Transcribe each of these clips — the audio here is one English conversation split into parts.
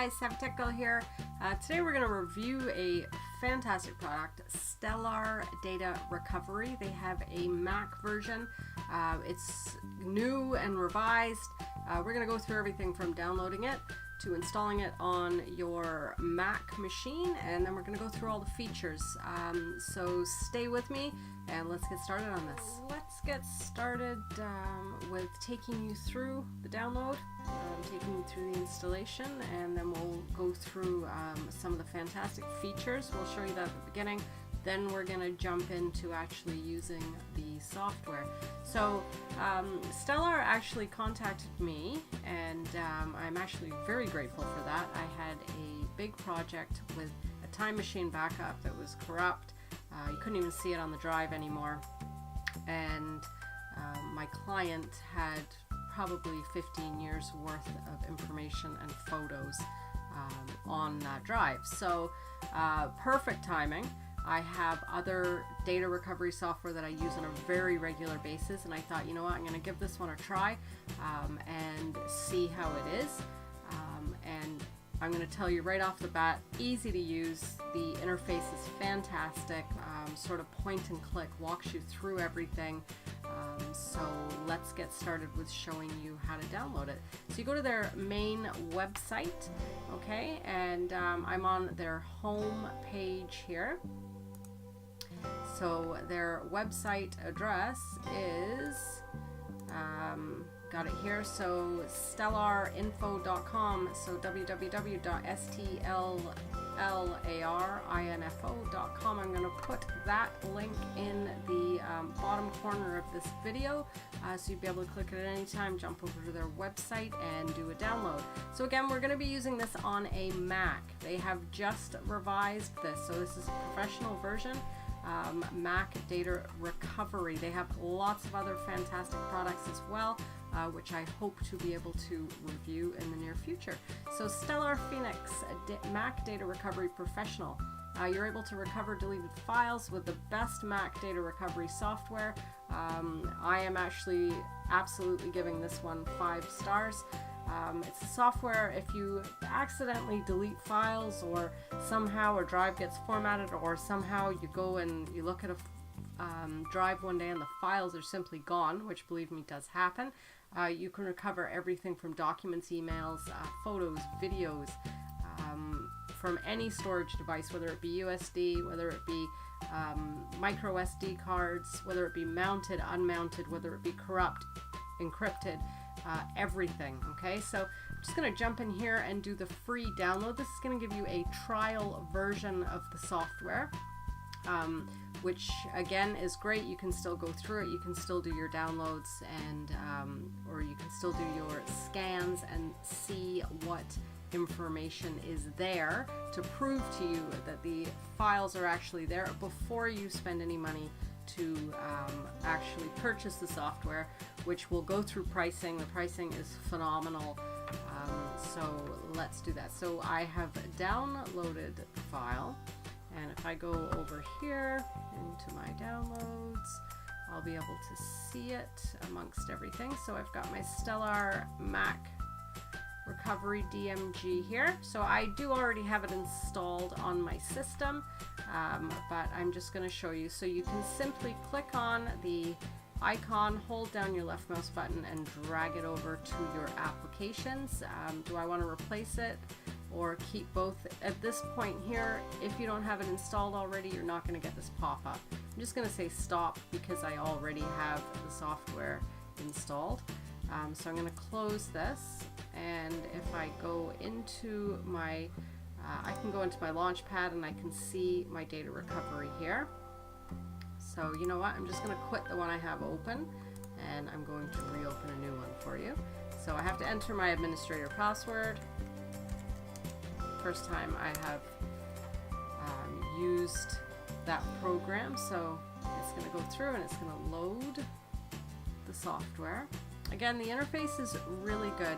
guys, Savy Techgirl here. Today we're going to review a fantastic product, Stellar Data Recovery. They have a Mac version. It's new and revised. We're going to go through everything from downloading it to installing it on your Mac machine, and then we're going to go through all the features. So stay with me and let's get started on this. Let's get started with taking you through the download, taking you through the installation, and then we'll go through some of the fantastic features. We'll show you that at the beginning. Then we're going to jump into actually using the software. So Stellar actually contacted me, and I'm actually very grateful for that. I had a big project with a time machine backup that was corrupt. You couldn't even see it on the drive anymore, and my client had probably 15 years worth of information and photos on that drive. So perfect timing. I have other data recovery software that I use on a very regular basis, and I thought, you know what, I'm going to give this one a try and see how it is. And I'm going to tell you right off the bat, easy to use. The interface is fantastic, sort of point and click, walks you through everything. So let's get started with showing you how to download it. So you go to their main website, okay, and I'm on their home page here. So their website address is, got it here, so stellarinfo.com, so www.stellarinfo.com. I'm going to put that link in the bottom corner of this video, so you'll be able to click it at any time, jump over to their website and do a download. So again, we're going to be using this on a Mac. They have just revised this, so this is a professional version. Mac Data Recovery. They have lots of other fantastic products as well, which I hope to be able to review in the near future. So Stellar Phoenix Mac Data Recovery Professional. You're able to recover deleted files with the best Mac data recovery software. I am actually absolutely giving this one 5 stars. It's a software, if you accidentally delete files, or somehow a drive gets formatted, or somehow you go and you look at a drive one day and the files are simply gone, which believe me does happen, you can recover everything from documents, emails, photos, videos, from any storage device, whether it be USD, whether it be micro SD cards, whether it be mounted, unmounted, whether it be corrupt, encrypted, everything. Okay, so I'm just going to jump in here and do the free download. This is going to give you a trial version of the software, which again is great. You can still go through it, you can still do your downloads, and or you can still do your scans and see what information is there to prove to you that the files are actually there before you spend any money to actually purchase the software, which will go through pricing. The pricing is phenomenal. So let's do that. So I have downloaded the file, and if I go over here into my downloads, I'll be able to see it amongst everything. So I've got my Stellar Mac Recovery DMG here. So I do already have it installed on my system, but I'm just going to show you. So you can simply click on the icon, hold down your left mouse button, and drag it over to your applications. Do I want to replace it or keep both? At this point here, if you don't have it installed already, you're not going to get this pop-up. I'm just going to say stop because I already have the software installed. So I'm going to close this, and if I go into my I can go into my launch pad and I can see my data recovery here. So you know what, I'm just going to quit the one I have open, and I'm going to reopen a new one for you. So I have to enter my administrator password. First time I have used that program, so it's going to go through and it's going to load the software. Again, the interface is really good.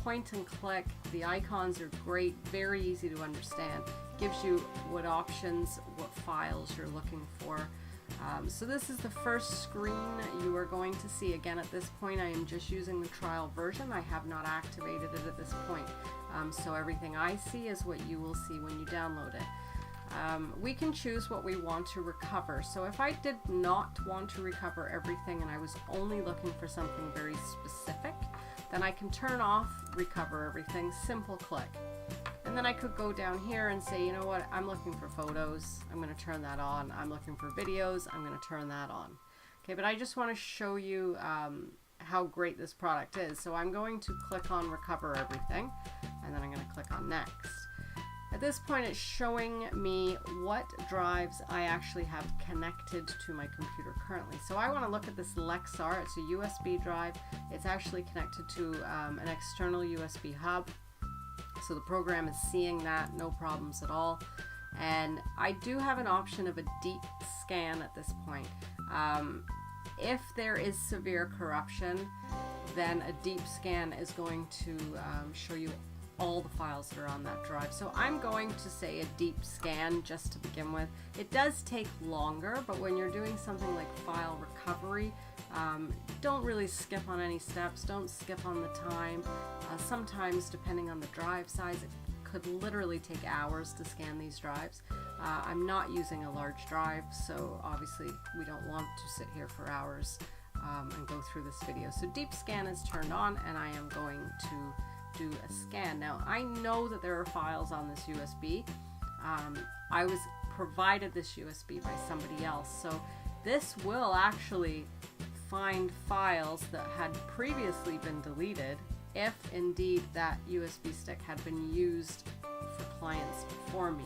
Point and click, the icons are great, very easy to understand, gives you what options, what files you're looking for. So this is the first screen you are going to see. Again, at this point I am just using the trial version. I have not activated it at this point. So everything I see is what you will see when you download it. We can choose what we want to recover. So if I did not want to recover everything and I was only looking for something very specific, then I can turn off recover everything, simple click. And then I could go down here and say, you know what, I'm looking for photos, I'm going to turn that on. I'm looking for videos, I'm going to turn that on. Okay, but I just want to show you how great this product is. So I'm going to click on recover everything, and then I'm going to click on next. At this point it's showing me what drives I actually have connected to my computer currently. So I want to look at this Lexar. It's a USB drive. It's actually connected to an external USB hub. So the program is seeing that, no problems at all. And I do have an option of a deep scan at this point. If there is severe corruption, then a deep scan is going to show you all the files that are on that drive. So I'm going to say a deep scan just to begin with. It does take longer, but when you're doing something like file recovery, don't really skip on any steps, don't skip on the time. Sometimes, depending on the drive size, it could literally take hours to scan these drives. I'm not using a large drive, so obviously we don't want to sit here for hours and go through this video. So deep scan is turned on, and I am going to do a scan. Now I know that there are files on this USB. I was provided this USB by somebody else, so this will actually find files that had previously been deleted if indeed that USB stick had been used for clients before me.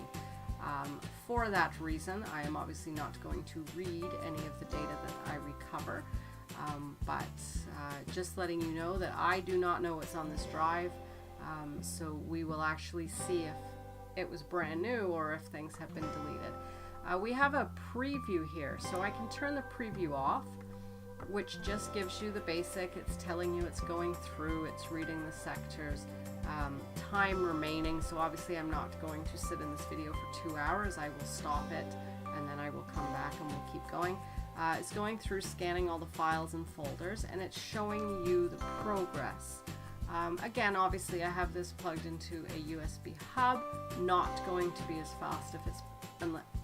For that reason, I am obviously not going to read any of the data that I recover, but just letting you know that I do not know what's on this drive, so we will actually see if it was brand new or if things have been deleted. We have a preview here, so I can turn the preview off, which just gives you the basic. It's telling you it's going through, it's reading the sectors, time remaining. So obviously I'm not going to sit in this video for 2 hours. I will stop it and then I will come back and we'll keep going. It's going through scanning all the files and folders, and it's showing you the progress. Again, obviously I have this plugged into a USB hub, not going to be as fast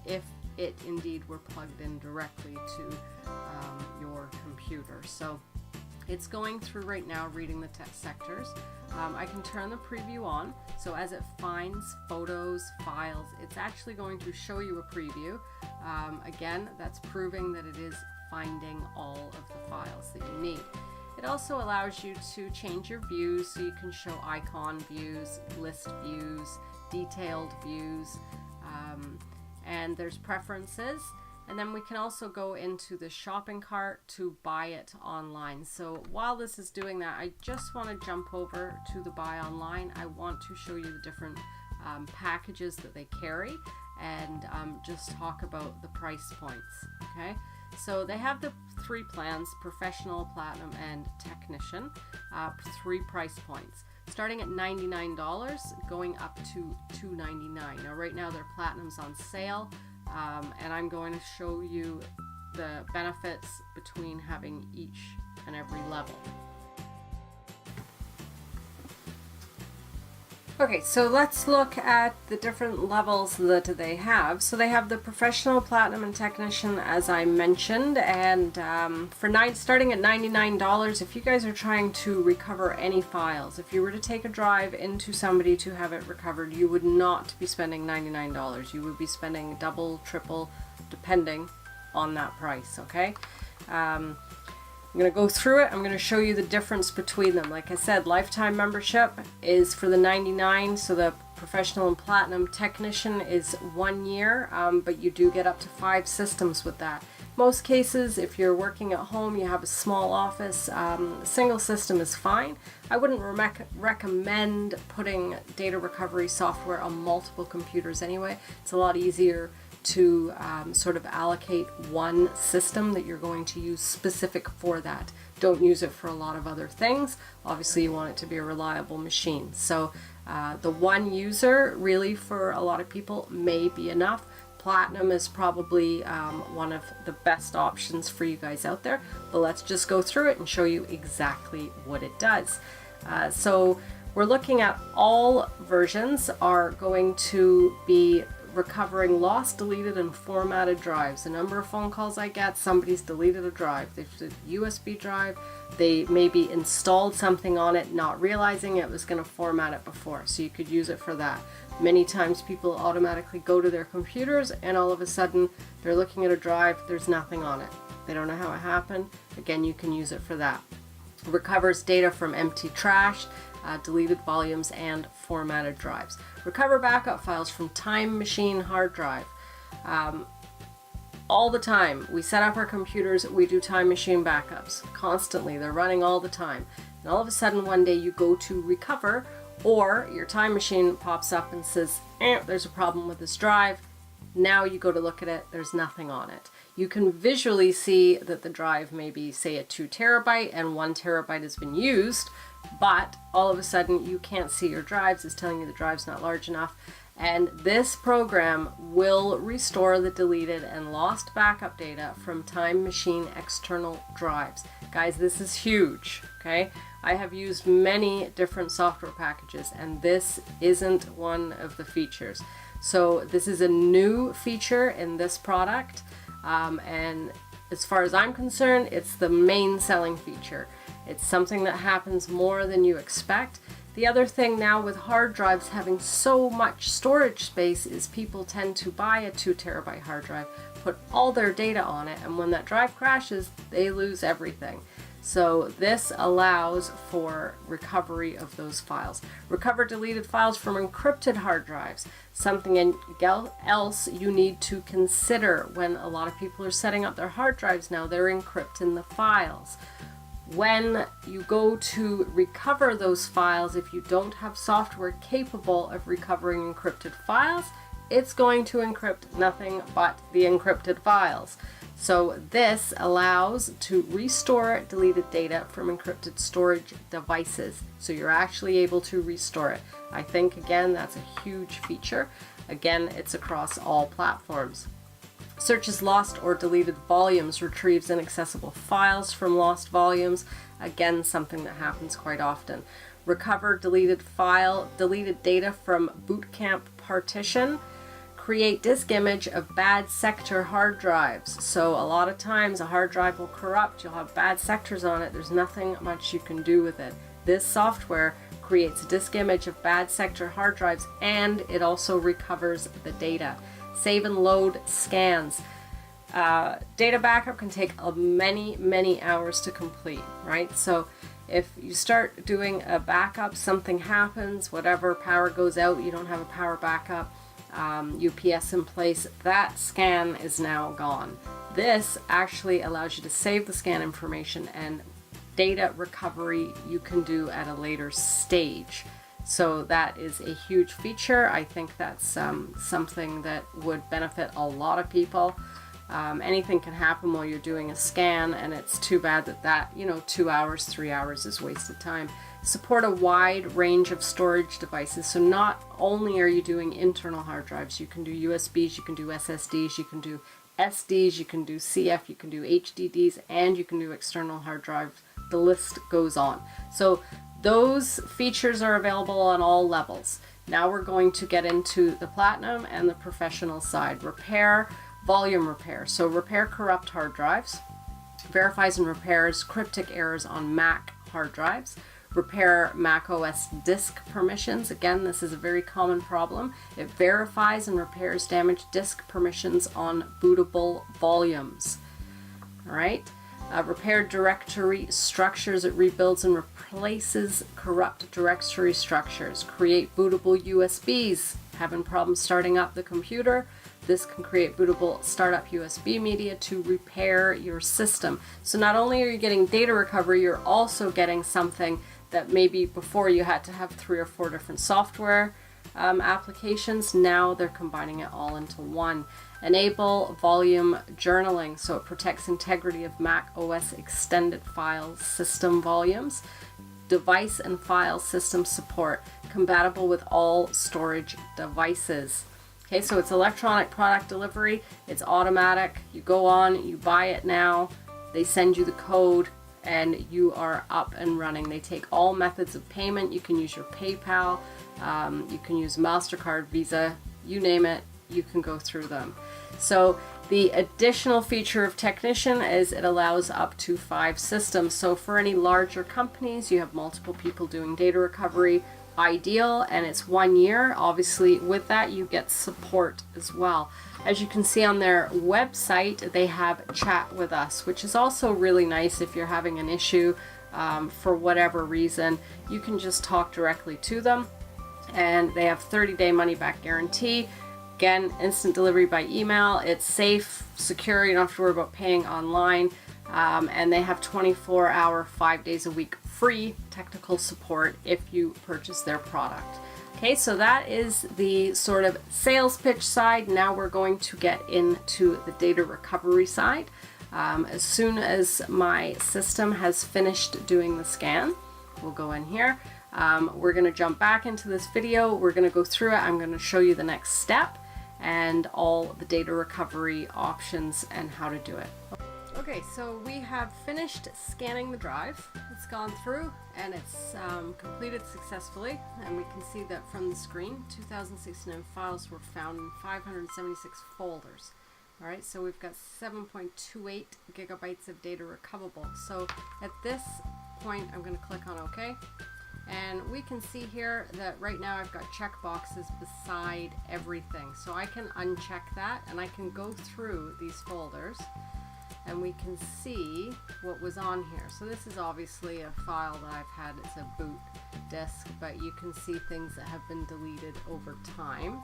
if it indeed were plugged in directly to your computer. So it's going through right now, reading the text sectors. I can turn the preview on, so as it finds photos, files, it's actually going to show you a preview. Again, that's proving that it is finding all of the files that you need. It also allows you to change your views, so you can show icon views, list views, detailed views, and there's preferences. And then we can also go into the shopping cart to buy it online. So while this is doing that, I just want to jump over to the buy online. I want to show you the different packages that they carry, and just talk about the price points. Okay, so they have the 3 plans: Professional, Platinum, and Technician. 3 price points, starting at $99, going up to $299. Now right now their Platinum's on sale, and I'm going to show you the benefits between having each and every level. Okay, so let's look at the different levels that they have. So they have the Professional, Platinum, and Technician, as I mentioned, and starting at $99, if you guys are trying to recover any files, if you were to take a drive into somebody to have it recovered, you would not be spending $99. You would be spending double, triple, depending on that price, okay? I'm going to go through it. I'm going to show you the difference between them. Like I said, lifetime membership is for the $99, so the Professional and Platinum. Technician is 1 year, but you do get up to 5 systems with that. Most cases, if you're working at home, you have a small office, single system is fine. I wouldn't recommend putting data recovery software on multiple computers anyway. It's a lot easier to sort of allocate one system that you're going to use specific for that. Don't use it for a lot of other things. Obviously you want it to be a reliable machine. So the 1 user really for a lot of people may be enough. Platinum is probably one of the best options for you guys out there, but let's just go through it and show you exactly what it does. So we're looking at all versions are going to be recovering lost, deleted, and formatted drives. The number of phone calls I get, somebody's deleted a drive. They've deleted a USB drive. They maybe installed something on it, not realizing it was going to format it before. So you could use it for that. Many times people automatically go to their computers and all of a sudden they're looking at a drive, there's nothing on it. They don't know how it happened. Again, you can use it for that. It recovers data from empty trash, deleted volumes, and formatted drives. Recover backup files from Time Machine hard drive. All the time. We set up our computers, we do Time Machine backups constantly. They're running all the time. And all of a sudden one day you go to recover, or your Time Machine pops up and says, there's a problem with this drive. Now you go to look at it, there's nothing on it. You can visually see that the drive may be, say, a 2 terabyte and 1 terabyte has been used, but all of a sudden you can't see your drives. It's telling you the drive's not large enough. And this program will restore the deleted and lost backup data from Time Machine external drives. Guys, this is huge, okay? I have used many different software packages and this isn't one of the features. So this is a new feature in this product, and as far as I'm concerned, it's the main selling feature. It's something that happens more than you expect. The other thing now with hard drives having so much storage space is people tend to buy a 2 terabyte hard drive, put all their data on it, and when that drive crashes, they lose everything. So this allows for recovery of those files. Recover deleted files from encrypted hard drives. Something else you need to consider when a lot of people are setting up their hard drives now, they're encrypting the files. When you go to recover those files, if you don't have software capable of recovering encrypted files, it's going to encrypt nothing but the encrypted files. So this allows to restore deleted data from encrypted storage devices. So you're actually able to restore it. I think, again, that's a huge feature. Again, it's across all platforms. Searches lost or deleted volumes, retrieves inaccessible files from lost volumes. Again, something that happens quite often. Recover deleted data from boot camp partition. Create disk image of bad sector hard drives. So a lot of times a hard drive will corrupt, you'll have bad sectors on it, there's nothing much you can do with it. This software creates a disk image of bad sector hard drives and it also recovers the data. Save and load scans. Data backup can take many hours to complete, right? So if you start doing a backup, something happens, whatever, power goes out, you don't have a power backup, UPS in place, that scan is now gone. This actually allows you to save the scan information, and data recovery you can do at a later stage. So that is a huge feature. I think that's something that would benefit a lot of people. Anything can happen while you're doing a scan, and it's too bad that 2 hours, 3 hours is wasted time. Support a wide range of storage devices. So not only are you doing internal hard drives, you can do USBs, you can do SSDs, you can do SDs, you can do CF, you can do HDDs, and you can do external hard drives. The list goes on. So those features are available on all levels. Now we're going to get into the Platinum and the professional side. Repair, volume repair. So repair corrupt hard drives. Verifies and repairs cryptic errors on Mac hard drives. Repair Mac OS disk permissions. Again, this is a very common problem. It verifies and repairs damaged disk permissions on bootable volumes. All right. Repair directory structures. It rebuilds and replaces corrupt directory structures. Create bootable USBs. Having problems starting up the computer? This can create bootable startup USB media to repair your system. So not only are you getting data recovery, you're also getting something that maybe before you had to have 3 or 4 different software applications. Now they're combining it all into one. Enable volume journaling, so it protects integrity of Mac OS extended file system volumes. Device and file system support, compatible with all storage devices. Okay, so it's electronic product delivery. It's automatic. You go on, you buy it now, they send you the code, and you are up and running. They take all methods of payment. You can use your PayPal, you can use MasterCard, Visa, you name it, you can go through them. So the additional feature of Technician is it allows up to 5 systems. So for any larger companies, you have multiple people doing data recovery, ideal, and it's 1 year. Obviously with that you get support as well. As you can see on their website, they have chat with us, which is also really nice. If you're having an issue for whatever reason, you can just talk directly to them, and they have 30-day money-back guarantee. Again, instant delivery by email. It's safe, secure, you don't have to worry about paying online, and they have 24-hour, 5 days a week free technical support if you purchase their product. Okay, so that is the sort of sales pitch side. Now we're going to get into the data recovery side. As soon as my system has finished doing the scan, we'll go in here. We're going to jump back into this video. We're going to go through it. I'm going to show you the next step and all the data recovery options and how to do it. Okay, so we have finished scanning the drive. It's gone through and it's completed successfully, and we can see that from the screen 2069 files were found in 576 folders. Alright, so we've got 7.28 gigabytes of data recoverable. So at this point I'm going to click on OK, and we can see here that right now I've got check boxes beside everything. So I can uncheck that and I can go through these folders and we can see what was on here. So this is obviously a file that I've had. It's a boot disk, but you can see things that have been deleted over time.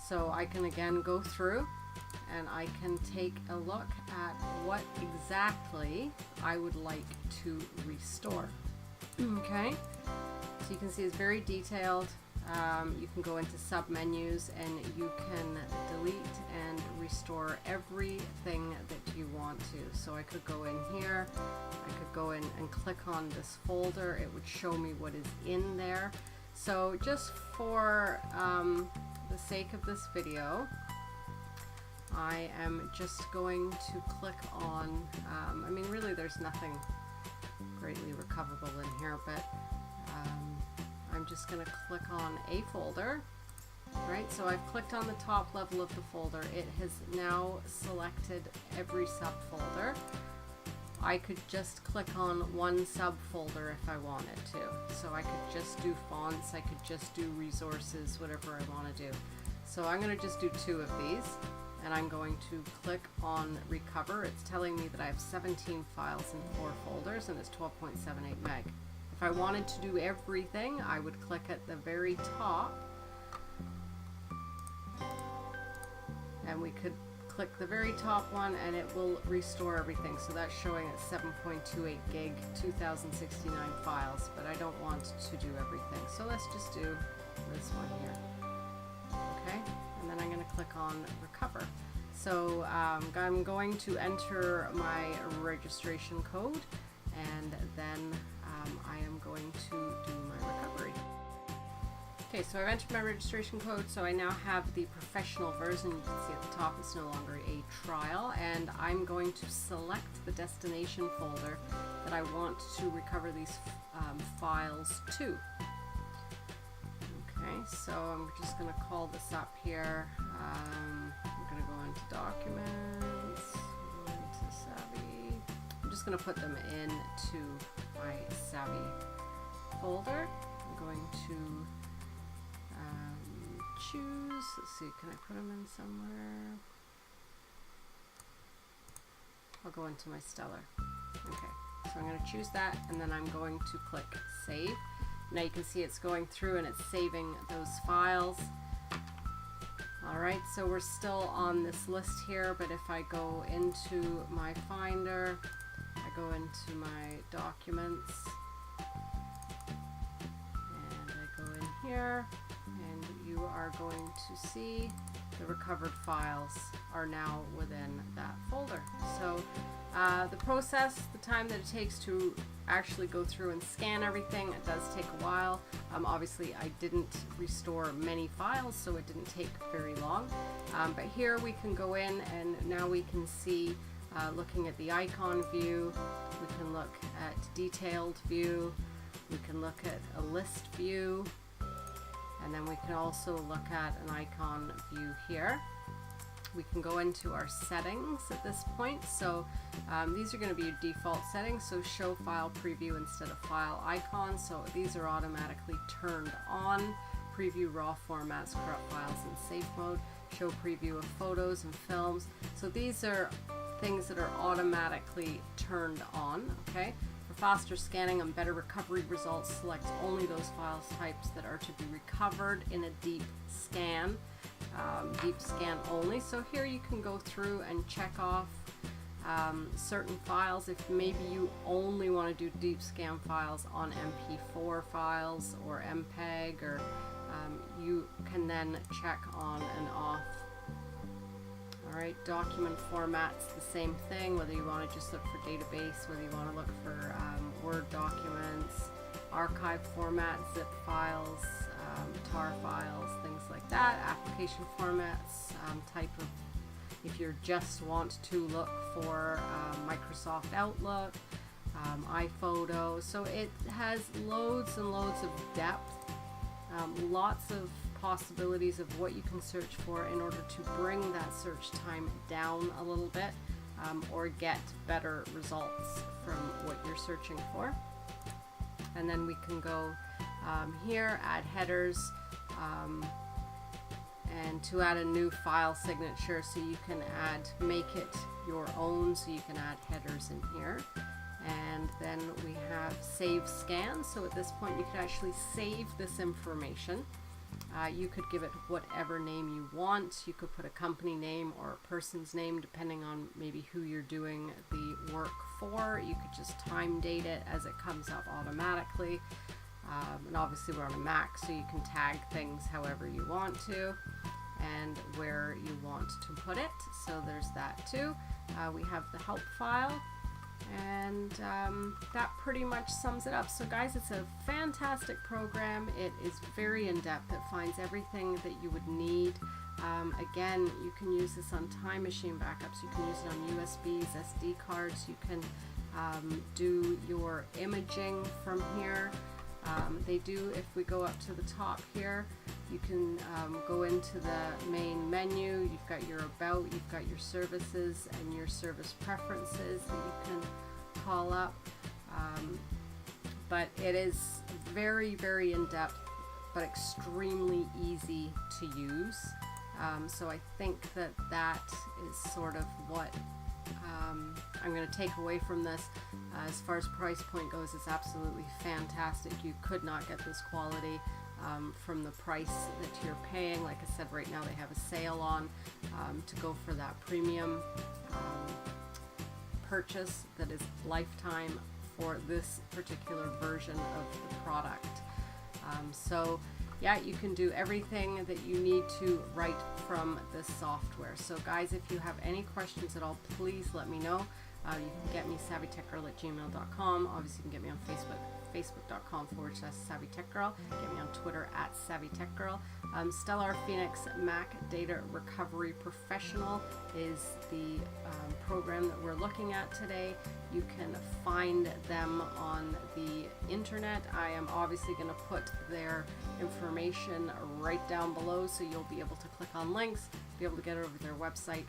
So I can again go through and I can take a look at what exactly I would like to restore. Okay, so you can see it's very detailed. You can go into sub menus and you can delete and restore everything that you want to. So I could go in here, I could go in and click on this folder. It would show me what is in there. So just for the sake of this video, I am just going to click on, I mean really there's nothing greatly recoverable in here, but I'm just going to click on a folder, right? So I've clicked on the top level of the folder. It has now selected every subfolder. I could just click on one subfolder if I wanted to. So I could just do fonts, I could just do resources, whatever I want to do. So I'm going to just do 2 of these, and I'm going to click on recover. It's telling me that I have 17 files in 4 folders and it's 12.78 meg. If I wanted to do everything, I would click at the very top and we could click the very top one and it will restore everything. So that's showing at 7.28 gig, 2069 files, but I don't want to do everything. So let's just do this one here. Okay, and then I'm going to click on recover. So I'm going to enter my registration code, and then I am going to do my recovery. Okay, so I've entered my registration code, so I now have the professional version. You can see at the top it's no longer a trial, and I'm going to select the destination folder that I want to recover these files to. Okay, so I'm just going to call this up here. I'm going to go into documents, go into Savy. I'm just going to put them into my Savy folder. I'm going to choose, let's see, can I put them in somewhere? I'll go into my Stellar. Okay, so I'm going to choose that, and then I'm going to click Save. Now you can see it's going through and it's saving those files. Alright, so we're still on this list here, but if I go into my Finder, I go into my Documents, and I go in here, and you are going to see the recovered files are now within that folder. So the process, the time that it takes to actually go through and scan everything, it does take a while. Obviously I didn't restore many files, so it didn't take very long. But here we can go in and now we can see, looking at the icon view, we can look at detailed view, we can look at a list view, and then we can also look at an icon view here. We can go into our settings at this point. So these are going to be your default settings. So show file preview instead of file icon. So these are automatically turned on. Preview raw formats, corrupt files in safe mode. Show preview of photos and films. So these are things that are automatically turned on. Okay. For faster scanning and better recovery results, select only those file types that are to be recovered in a deep scan. Deep scan only. So here you can go through and check off certain files. If maybe you only want to do deep scan files on MP4 files or MPEG, or you can then check on and off. Alright, document formats, the same thing, whether you want to just look for database, whether you want to look for Word documents, archive format, zip files, tar files, things like that, application formats, type of, if you just want to look for Microsoft Outlook, iPhoto. So it has loads and loads of depth, lots of possibilities of what you can search for in order to bring that search time down a little bit, or get better results from what you're searching for. And then we can go here, add headers, and to add a new file signature, so you can make it your own, so you can add headers in here. And then we have save scan. So at this point you could actually save this information. You could give it whatever name you want. You could put a company name or a person's name depending on maybe who you're doing the work for. You could just time date it as it comes up automatically. And obviously we're on a Mac, so you can tag things however you want to and where you want to put it. So there's that too. We have the help file, and that pretty much sums it up. So guys, it's a fantastic program. It is very in-depth. It finds everything that you would need. Again, you can use this on time machine backups. You can use it on USBs, SD cards. You can do your imaging from here. They do, if we go up to the top here, you can go into the main menu. You've got your about, you've got your services and your service preferences that you can call up. But it is very, very in-depth, but extremely easy to use. So I think that that is sort of what I'm going to take away from this. As far as price point goes, it's absolutely fantastic. You could not get this quality from the price that you're paying. Like I said, right now they have a sale on to go for that premium purchase that is lifetime for this particular version of the product. So yeah, you can do everything that you need to right from this software. So guys, if you have any questions at all, please let me know. You can get me SavyTechGirl@gmail.com. Obviously you can get me on Facebook, facebook.com/SavyTechGirl. Get me on Twitter @SavyTechGirl. Stellar Phoenix Mac Data Recovery Professional is the program that we're looking at today. You can find them on the internet. I am obviously going to put their information right down below, so you'll be able to click on links, be able to get over to their website.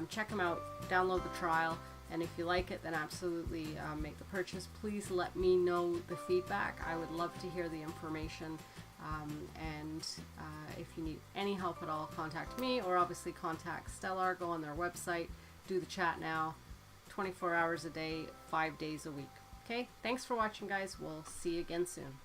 Check them out, download the trial, and if you like it, then absolutely make the purchase. Please let me know the feedback. I would love to hear the information. And if you need any help at all, contact me, or obviously contact Stellar. Go on their website, do the chat now, 24 hours a day, 5 days a week. Okay, thanks for watching, guys. We'll see you again soon.